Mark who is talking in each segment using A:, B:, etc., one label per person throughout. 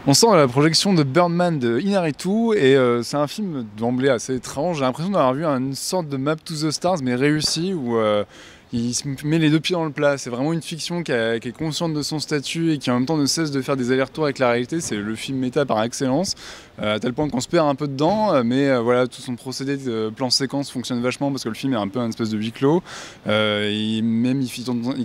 A: On sent la projection de Birdman de Inarritu et c'est un film d'emblée assez étrange. J'ai l'impression d'avoir vu une sorte de Map to the Stars mais réussi où il se met les deux pieds dans le plat. C'est vraiment une fiction qui est consciente de son statut et qui en même temps ne cesse de faire des allers-retours avec la réalité. C'est le film méta par excellence, à tel point qu'on se perd un peu dedans, mais voilà, tout son procédé de plan-séquence fonctionne vachement parce que le film est un peu un espèce de huis clos. Il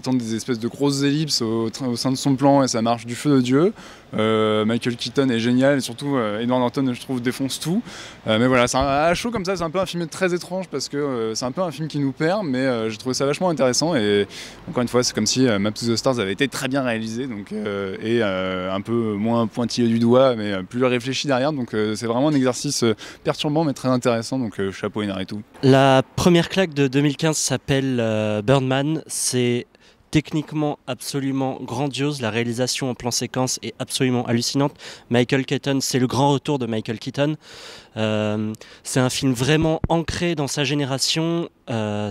A: tente des espèces de grosses ellipses au sein de son plan et ça marche du feu de Dieu. Michael Keaton est génial et surtout Edward Norton, je trouve, défonce tout. Mais voilà, à chaud comme ça, c'est un peu un film très étrange parce que c'est un peu un film qui nous perd, mais j'ai trouvé ça vachement intéressant et encore une fois, c'est comme si Map to the Stars avait été très bien réalisé donc, et un peu moins pointillé du doigt, mais plus réfléchi derrière. Donc c'est vraiment un exercice perturbant mais très intéressant. Donc chapeau Inarritu.
B: La première claque de 2015 s'appelle Birdman. C'est techniquement absolument grandiose, la réalisation en plan séquence est absolument hallucinante. Michael Keaton, c'est le grand retour de Michael Keaton. C'est un film vraiment ancré dans sa génération,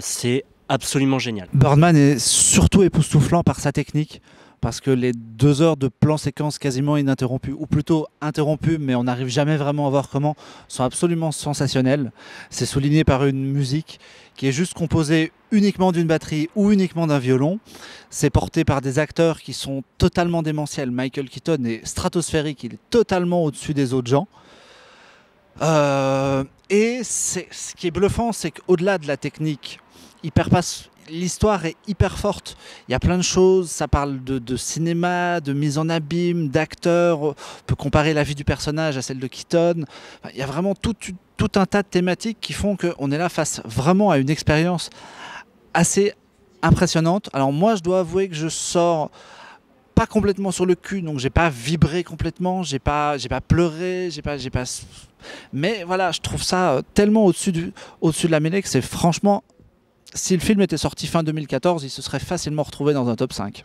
B: c'est absolument génial.
C: Birdman est surtout époustouflant par sa technique, parce que les 2 heures de plan séquence quasiment ininterrompues, ou plutôt interrompues, mais on n'arrive jamais vraiment à voir comment, sont absolument sensationnelles. C'est souligné par une musique qui est juste composée uniquement d'une batterie ou uniquement d'un violon. C'est porté par des acteurs qui sont totalement démentiels. Michael Keaton est stratosphérique, il est totalement au-dessus des autres gens. Et ce qui est bluffant, c'est qu'au-delà de la technique, l'histoire est hyper forte. Il y a plein de choses, ça parle de cinéma, de mise en abîme, d'acteurs. On peut comparer la vie du personnage à celle de Keaton. Enfin, il y a vraiment tout un tas de thématiques qui font qu'on est là face vraiment à une expérience assez impressionnante. Alors moi, je dois avouer que je sors pas complètement sur le cul, donc j'ai pas vibré complètement, j'ai pas pleuré, mais voilà, je trouve ça tellement au-dessus de la mêlée que c'est franchement, si le film était sorti fin 2014, il se serait facilement retrouvé dans un top 5.